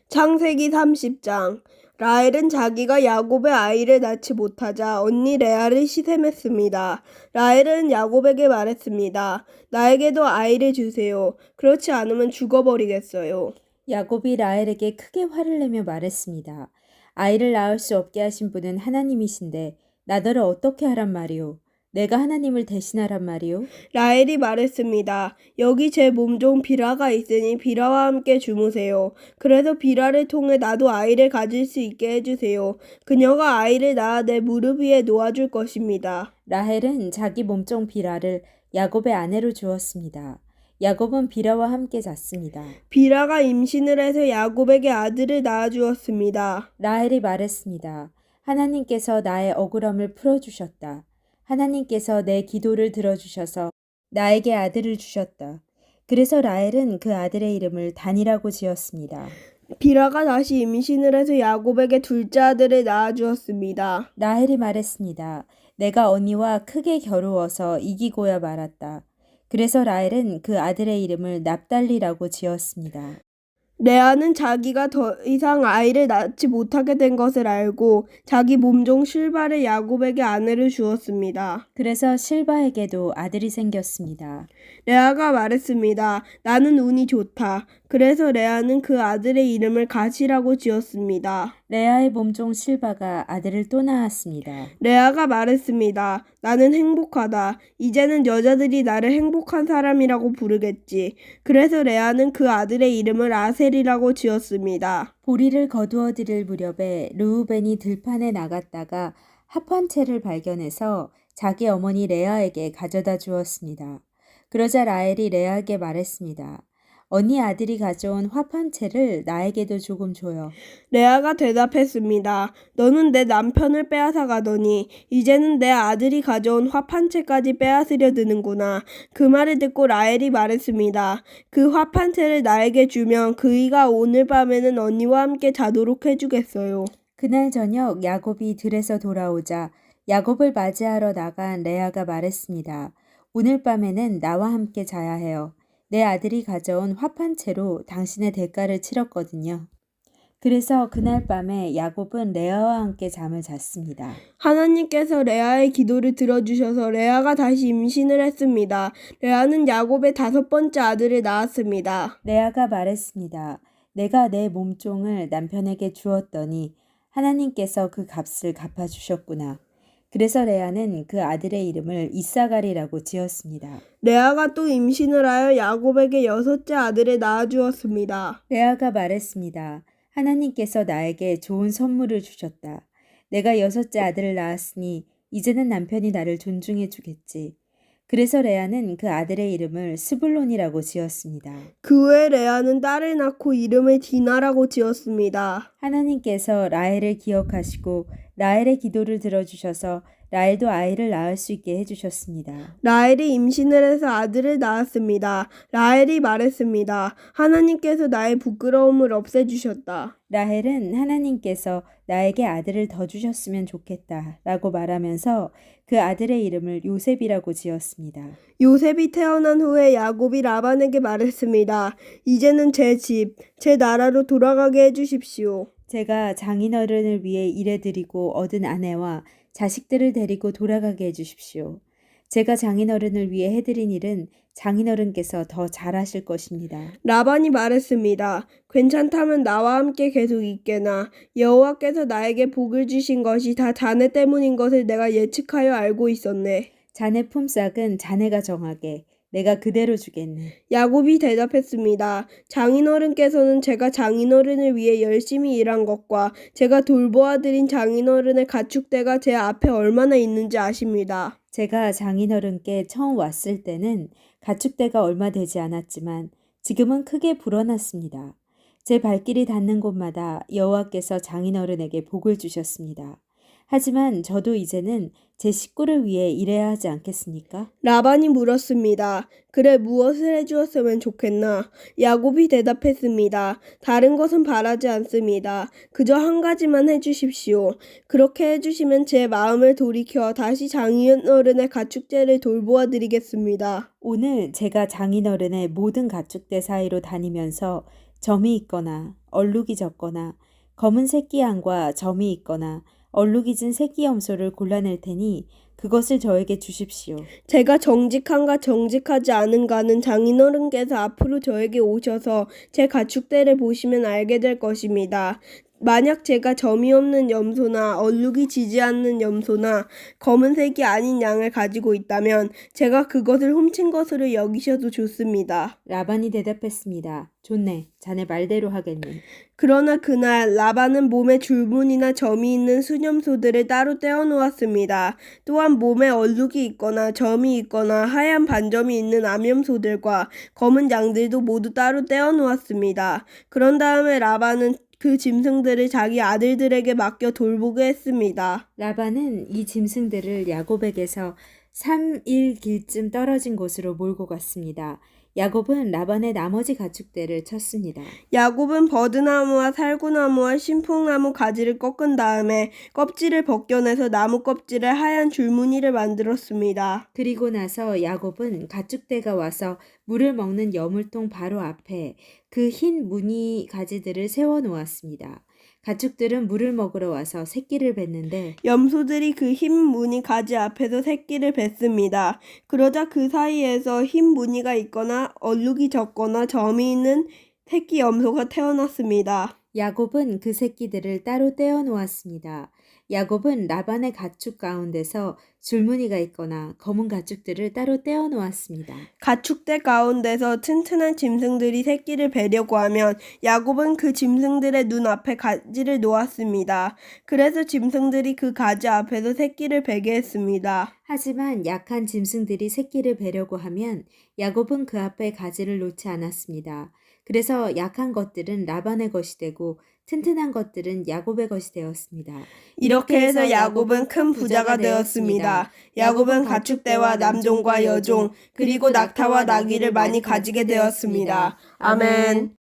창세기 30장. 라헬은 자기가 야곱의 아이를 낳지 못하자 언니 레아를 시샘했습니다. 라헬은 야곱에게 말했습니다. 나에게도 아이를 주세요. 그렇지 않으면 죽어버리겠어요. 야곱이 라헬에게 크게 화를 내며 말했습니다. 아이를 낳을 수 없게 하신 분은 하나님이신데 나더러 어떻게 하란 말이오? 내가 하나님을 대신하란 말이오? 라헬이 말했습니다. 여기 제 몸종 비라가 있으니 비라와 함께 주무세요. 그래서 비라를 통해 나도 아이를 가질 수 있게 해주세요. 그녀가 아이를 낳아 내 무릎 위에 놓아줄 것입니다. 라헬은 자기 몸종 비라를 야곱의 아내로 주었습니다. 야곱은 비라와 함께 잤습니다. 비라가 임신을 해서 야곱에게 아들을 낳아주었습니다. 라헬이 말했습니다. 하나님께서 나의 억울함을 풀어주셨다. 하나님께서 내 기도를 들어주셔서 나에게 아들을 주셨다. 그래서 라헬은 그 아들의 이름을 단이라고 지었습니다. 비라가 다시 임신을 해서 야곱에게 둘째 아들을 낳아주었습니다. 라헬이 말했습니다. 내가 언니와 크게 겨루어서 이기고야 말았다. 그래서 라헬은 그 아들의 이름을 납달리라고 지었습니다. 레아는 자기가 더 이상 아이를 낳지 못하게 된 것을 알고 자기 몸종 실바를 야곱에게 아내를 주었습니다. 그래서 실바에게도 아들이 생겼습니다. 레아가 말했습니다. 나는 운이 좋다. 그래서 레아는 그 아들의 이름을 가시라고 지었습니다. 레아의 몸종 실바가 아들을 또 낳았습니다. 레아가 말했습니다. 나는 행복하다. 이제는 여자들이 나를 행복한 사람이라고 부르겠지. 그래서 레아는 그 아들의 이름을 아셀이라고 지었습니다. 보리를 거두어 드릴 무렵에 르우벤이 들판에 나갔다가 합판채를 발견해서 자기 어머니 레아에게 가져다 주었습니다. 그러자 라헬이 레아에게 말했습니다. 언니 아들이 가져온 화판채를 나에게도 조금 줘요. 레아가 대답했습니다. 너는 내 남편을 빼앗아 가더니 이제는 내 아들이 가져온 화판채까지 빼앗으려 드는구나. 그 말을 듣고 라헬이 말했습니다. 그 화판채를 나에게 주면 그이가 오늘 밤에는 언니와 함께 자도록 해주겠어요. 그날 저녁 야곱이 들에서 돌아오자 야곱을 맞이하러 나간 레아가 말했습니다. 오늘 밤에는 나와 함께 자야 해요. 내 아들이 가져온 화판채로 당신의 대가를 치렀거든요. 그래서 그날 밤에 야곱은 레아와 함께 잠을 잤습니다. 하나님께서 레아의 기도를 들어주셔서 레아가 다시 임신을 했습니다. 레아는 야곱의 5번째 아들을 낳았습니다. 레아가 말했습니다. 내가 내 몸종을 남편에게 주었더니 하나님께서 그 값을 갚아주셨구나. 그래서 레아는 그 아들의 이름을 이사갈이라고 지었습니다. 레아가 또 임신을 하여 야곱에게 6째 아들을 낳아주었습니다. 레아가 말했습니다. 하나님께서 나에게 좋은 선물을 주셨다. 내가 6째 아들을 낳았으니 이제는 남편이 나를 존중해 주겠지. 그래서 레아는 그 아들의 이름을 스불론이라고 지었습니다. 그 후에 레아는 딸을 낳고 이름을 디나라고 지었습니다. 하나님께서 라헬을 기억하시고 라헬의 기도를 들어주셔서 라헬도 아이를 낳을 수 있게 해주셨습니다. 라헬이 임신을 해서 아들을 낳았습니다. 라헬이 말했습니다. 하나님께서 나의 부끄러움을 없애주셨다. 라헬은 하나님께서 나에게 아들을 더 주셨으면 좋겠다 라고 말하면서 그 아들의 이름을 요셉이라고 지었습니다. 요셉이 태어난 후에 야곱이 라반에게 말했습니다. 이제는 제 집, 제 나라로 돌아가게 해주십시오. 제가 장인어른을 위해 일해드리고 얻은 아내와 자식들을 데리고 돌아가게 해주십시오. 제가 장인어른을 위해 해드린 일은 장인어른께서 더 잘하실 것입니다. 라반이 말했습니다. 괜찮다면 나와 함께 계속 있게나 여호와께서 나에게 복을 주신 것이 다 자네 때문인 것을 내가 예측하여 알고 있었네. 자네 품삯은 자네가 정하게 내가 그대로 주겠네. 야곱이 대답했습니다. 장인어른께서는 제가 장인어른을 위해 열심히 일한 것과 제가 돌보아드린 장인어른의 가축대가 제 앞에 얼마나 있는지 아십니다. 제가 장인어른께 처음 왔을 때는 가축대가 얼마 되지 않았지만 지금은 크게 불어났습니다. 제 발길이 닿는 곳마다 여호와께서 장인어른에게 복을 주셨습니다. 하지만 저도 이제는 제 식구를 위해 일해야 하지 않겠습니까? 라반이 물었습니다. 그래 무엇을 해주었으면 좋겠나? 야곱이 대답했습니다. 다른 것은 바라지 않습니다. 그저 한 가지만 해주십시오. 그렇게 해주시면 제 마음을 돌이켜 다시 장인어른의 가축제를 돌보아 드리겠습니다. 오늘 제가 장인어른의 모든 가축대 사이로 다니면서 점이 있거나 얼룩이 적거나 검은 새끼 양과 점이 있거나 얼룩이 진 새끼 염소를 골라낼 테니 그것을 저에게 주십시오. 제가 정직한가 정직하지 않은가는 장인어른께서 앞으로 저에게 오셔서 제 가축대를 보시면 알게 될 것입니다. 만약 제가 점이 없는 염소나 얼룩이 지지 않는 염소나 검은색이 아닌 양을 가지고 있다면 제가 그것을 훔친 것으로 여기셔도 좋습니다. 라반이 대답했습니다. 좋네. 자네 말대로 하겠네. 그러나 그날 라반은 몸에 줄무늬나 점이 있는 순염소들을 따로 떼어놓았습니다. 또한 몸에 얼룩이 있거나 점이 있거나 하얀 반점이 있는 암염소들과 검은 양들도 모두 따로 떼어놓았습니다. 그런 다음에 라반은 그 짐승들을 자기 아들들에게 맡겨 돌보게 했습니다. 라반은 이 짐승들을 야곱에게서 3일 길쯤 떨어진 곳으로 몰고 갔습니다. 야곱은 라반의 나머지 가축대를 쳤습니다. 야곱은 버드나무와 살구나무와 신풍나무 가지를 꺾은 다음에 껍질을 벗겨내서 나무 껍질에 하얀 줄무늬를 만들었습니다. 그리고 나서 야곱은 가축대가 와서 물을 먹는 여물통 바로 앞에 그 흰 무늬 가지들을 세워 놓았습니다. 가축들은 물을 먹으러 와서 새끼를 뱉는데 염소들이 그 흰 무늬 가지 앞에서 새끼를 뱉습니다. 그러자 그 사이에서 흰 무늬가 있거나 얼룩이 적거나 점이 있는 새끼 염소가 태어났습니다. 야곱은 그 새끼들을 따로 떼어 놓았습니다. 야곱은 라반의 가축 가운데서 줄무늬가 있거나 검은 가축들을 따로 떼어 놓았습니다. 가축대 가운데서 튼튼한 짐승들이 새끼를 베려고 하면 야곱은 그 짐승들의 눈앞에 가지를 놓았습니다. 그래서 짐승들이 그 가지 앞에서 새끼를 베게 했습니다. 하지만 약한 짐승들이 새끼를 베려고 하면 야곱은 그 앞에 가지를 놓지 않았습니다. 그래서 약한 것들은 라반의 것이 되고 튼튼한 것들은 야곱의 것이 되었습니다. 이렇게 해서 야곱은 큰 부자가 되었습니다. 야곱은 가축대와 남종과 여종 그리고 낙타와 나귀를 많이 가지게 되었습니다. 아멘.